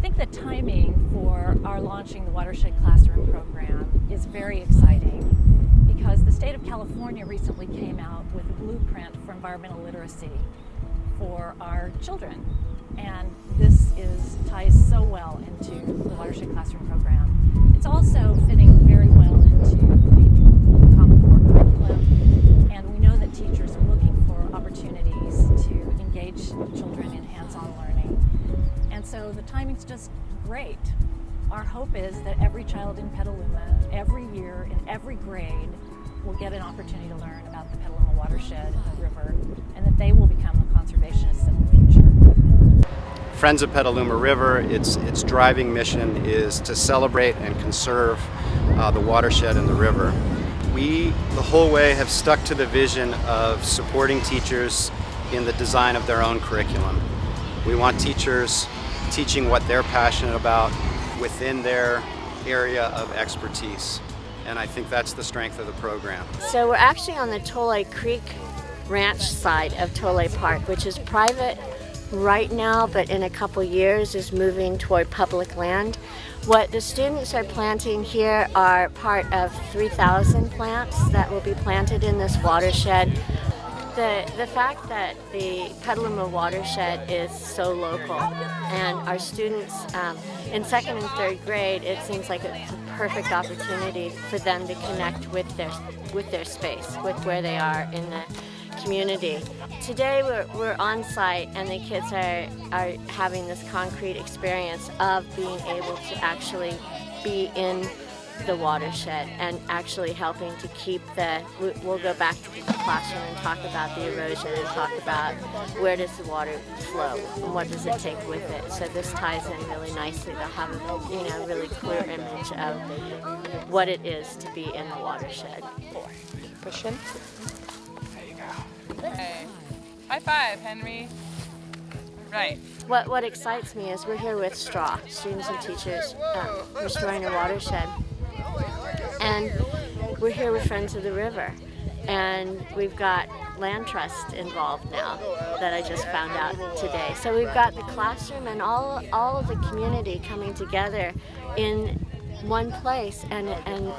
think the timing for our launching the Watershed Classroom program is very exciting because the state of California recently came out with a blueprint for environmental literacy for our children. And this ties so well into the Watershed Classroom program. It's also fitting very well into the Common Core curriculum, and we know that teachers are looking for opportunities to engage children in hands-on learning. And so the timing's just great. Our hope is that every child in Petaluma, every year, in every grade, will get an opportunity to learn about the Petaluma watershed and the river, and that they will become the conservationists of the future. Friends of Petaluma River, its driving mission is to celebrate and conserve the watershed and the river. We, the whole way, have stuck to the vision of supporting teachers in the design of their own curriculum. We want teachers teaching what they're passionate about within their area of expertise. And I think that's the strength of the program. So we're actually on the Tole Creek Ranch side of Tole Park, which is private right now, but in a couple years is moving toward public land. What the students are planting here are part of 3,000 plants that will be planted in this watershed. The fact that the Petaluma watershed is so local, and our students in second and third grade, it seems like it's a perfect opportunity for them to connect with their space, with where they are in the community. Today we're on site, and the kids are having this concrete experience of being able to actually be in the watershed and actually helping to keep we'll go back to the classroom and talk about the erosion and talk about where does the water flow and what does it take with it. So this ties in really nicely. They'll have a really clear image of what it is to be in the watershed. Push in. There you go. Okay. High five, Henry. Right. What excites me is we're here with STRAW, Students and Teachers Restoring the Watershed. And we're here with Friends of the River, and we've got Land Trust involved now that I just found out today. So we've got the classroom and all of the community coming together in one place, and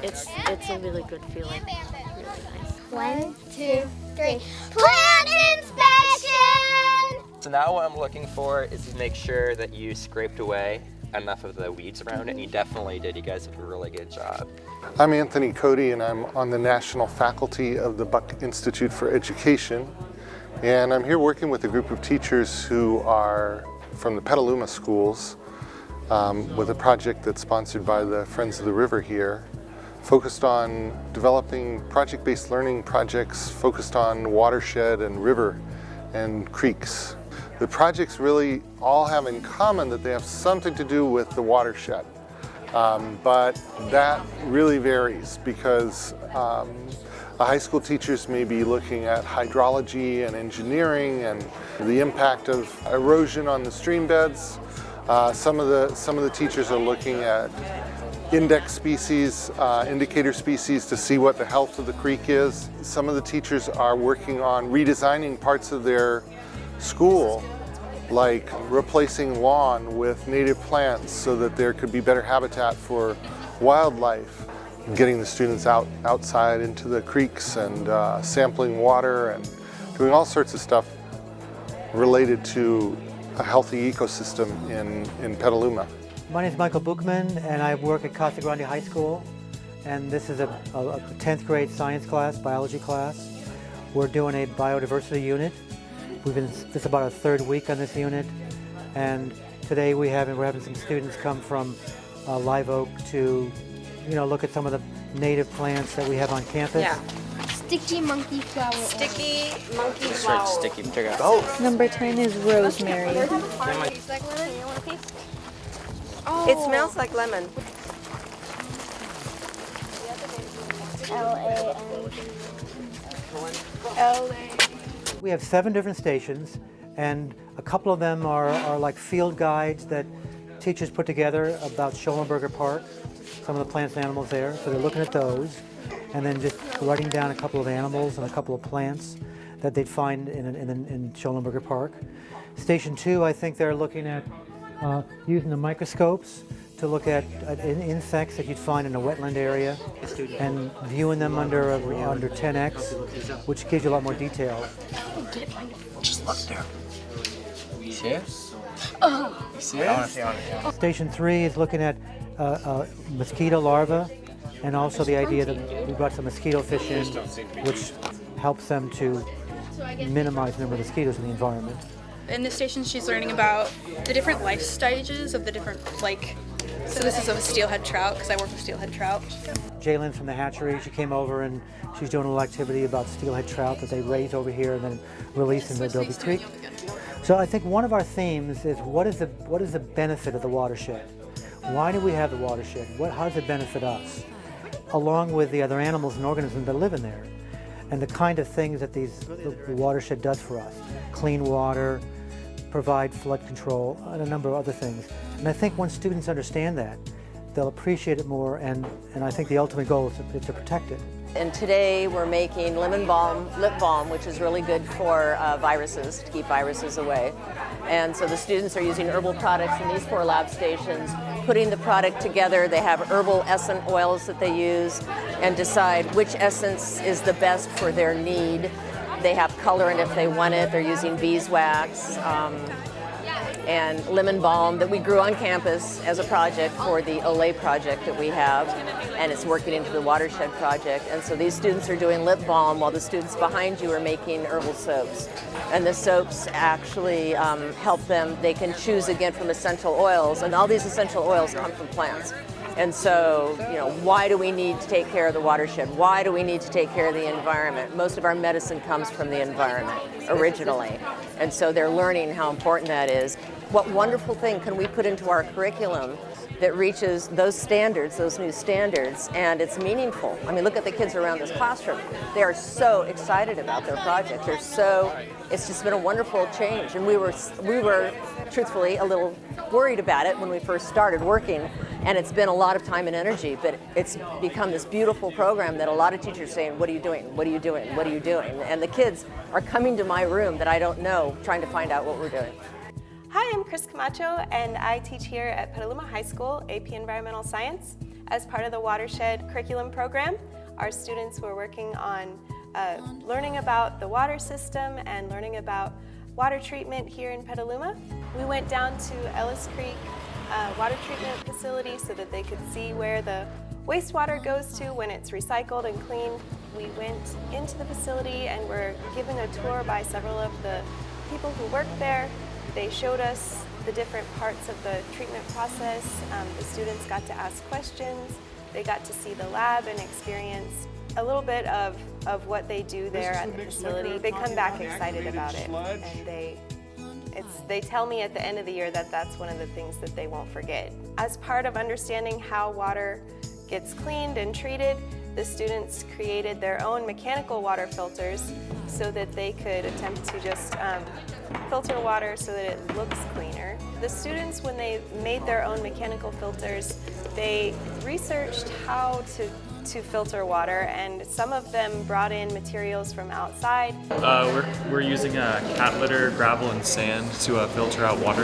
it's a really good feeling. Really nice. 1, 2, 3. Plant inspection! So now what I'm looking for is to make sure that you scraped away enough of the weeds around it, and you definitely did. You guys did a really good job. I'm Anthony Cody, and I'm on the national faculty of the Buck Institute for Education, and I'm here working with a group of teachers who are from the Petaluma schools with a project that's sponsored by the Friends of the River here, focused on developing project-based learning projects focused on watershed and river and creeks. The projects really all have in common that they have something to do with the watershed, but that really varies because high school teachers may be looking at hydrology and engineering and the impact of erosion on the stream beds. Some of the teachers are looking at index species, indicator species to see what the health of the creek is. Some of the teachers are working on redesigning parts of their school, like replacing lawn with native plants so that there could be better habitat for wildlife, getting the students outside into the creeks and sampling water and doing all sorts of stuff related to a healthy ecosystem in Petaluma. My name is Michael Buchman, and I work at Casa Grande High School, and this is a 10th grade science class, biology class. We're doing a biodiversity unit. This is about our third week on this unit, and today we're having some students come from Live Oak to look at some of the native plants that we have on campus. Yeah. Sticky monkey flower. Sticky monkey flower. Sticky, check it out. Number 10 is rosemary. Tastes like lemon. You want a piece? Oh. It smells like lemon. L-A. We have 7 different stations, and a couple of them are like field guides that teachers put together about Schollenberger Park, some of the plants and animals there. So they're looking at those, and then just writing down a couple of animals and a couple of plants that they'd find in Schollenberger Park. Station 2, I think they're looking at using the microscopes to look at insects that you'd find in a wetland area and viewing them under 10x, which gives you a lot more detail. Just look there. You see it? Oh. You see it? I want to see it. Station 3 is looking at mosquito larvae, and also the idea that we brought some mosquito fish in, which helps them to minimize the number of mosquitoes in the environment. In this station, she's learning about the different life stages of the different, so this is a steelhead trout, because I work with steelhead trout. Jaylen from the hatchery, she came over and she's doing a little activity about steelhead trout that they raise over here and then release in the Adobe Creek. So I think one of our themes is what is the benefit of the watershed? Why do we have the watershed? How does it benefit us? Along with the other animals and organisms that live in there. And the kind of things that the watershed does for us. Clean water, provide flood control, and a number of other things. And I think once students understand that, they'll appreciate it more, and I think the ultimate goal is to protect it. And today we're making lemon balm, lip balm, which is really good for viruses, to keep viruses away. And so the students are using herbal products in these 4 lab stations, putting the product together. They have herbal essence oils that they use and decide which essence is the best for their need. They have colorant if they want it. They're using beeswax and lemon balm that we grew on campus as a project for the Olay project that we have, and it's working into the watershed project. And so these students are doing lip balm while the students behind you are making herbal soaps. And the soaps actually help them. They can choose again from essential oils, and all these essential oils come from plants. And so, why do we need to take care of the watershed? Why do we need to take care of the environment? Most of our medicine comes from the environment originally. And so they're learning how important that is. What wonderful thing can we put into our curriculum that reaches those standards, those new standards, and it's meaningful? I mean, look at the kids around this classroom. They are so excited about their project. It's just been a wonderful change. And we were truthfully a little worried about it when we first started working, and it's been a lot of time and energy, but it's become this beautiful program that a lot of teachers are saying, what are you doing? What are you doing? What are you doing? And the kids are coming to my room that I don't know, trying to find out what we're doing. Hi, I'm Chris Camacho, and I teach here at Petaluma High School AP Environmental Science. As part of the Watershed curriculum program, our students were working on learning about the water system and learning about water treatment here in Petaluma. We went down to Ellis Creek water treatment facility so that they could see where the wastewater goes to when it's recycled and cleaned. We went into the facility and were given a tour by several of the people who work there. They showed us the different parts of the treatment process. The students got to ask questions. They got to see the lab and experience a little bit of what they do there at the facility. They come back excited about it, and they tell me at the end of the year that that's one of the things that they won't forget. As part of understanding how water gets cleaned and treated, the students created their own mechanical water filters so that they could attempt to just filter water so that it looks cleaner. The students, when they made their own mechanical filters, they researched how to filter water, and some of them brought in materials from outside. We're using cat litter, gravel, and sand to filter out water.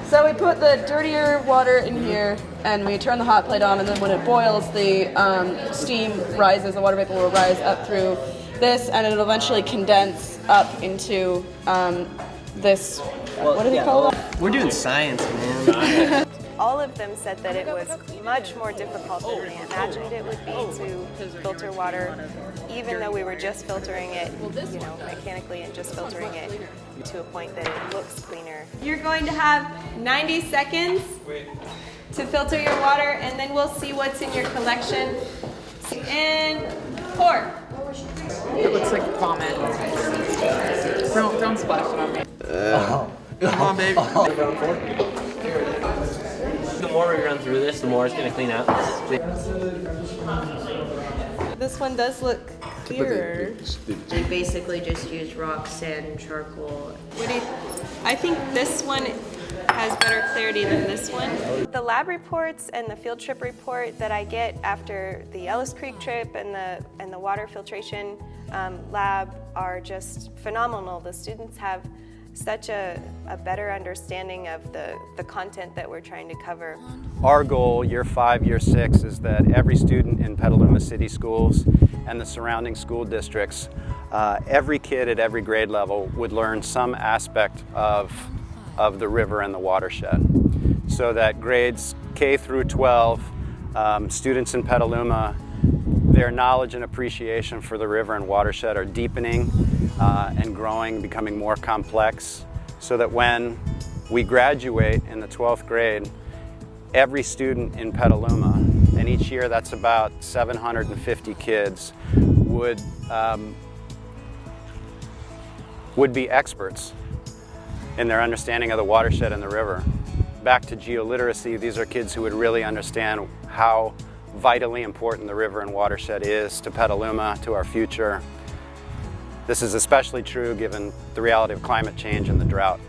So we put the dirtier water in here, and we turn the hot plate on, and then when it boils, the steam rises, the water vapor will rise up through this, and it'll eventually condense up into this, what do they call it? We're doing science, man. All of them said that it was much more difficult than they imagined it would be to filter water, even though we were just filtering it, mechanically and just filtering it to a point that it looks cleaner. You're going to have 90 seconds to filter your water, and then we'll see what's in your collection. And pour. It looks like vomit. Don't splash it on me. Come on, baby. The more we run through this, the more it's going to clean out. This one does look clearer. They basically just use rock, sand, charcoal. I think this one has better clarity than this one. The lab reports and the field trip report that I get after the Ellis Creek trip and the water filtration lab are just phenomenal. The students have such a better understanding of the content that we're trying to cover. Our goal, year 5, year 6, is that every student in Petaluma City Schools and the surrounding school districts, every kid at every grade level would learn some aspect of the river and the watershed. So that grades K through 12, students in Petaluma, their knowledge and appreciation for the river and watershed are deepening and growing, becoming more complex, so that when we graduate in the 12th grade, every student in Petaluma, and each year that's about 750 kids, would be experts in their understanding of the watershed and the river. Back to geoliteracy, these are kids who would really understand how vitally important the river and watershed is to Petaluma, to our future. This is especially true given the reality of climate change and the drought.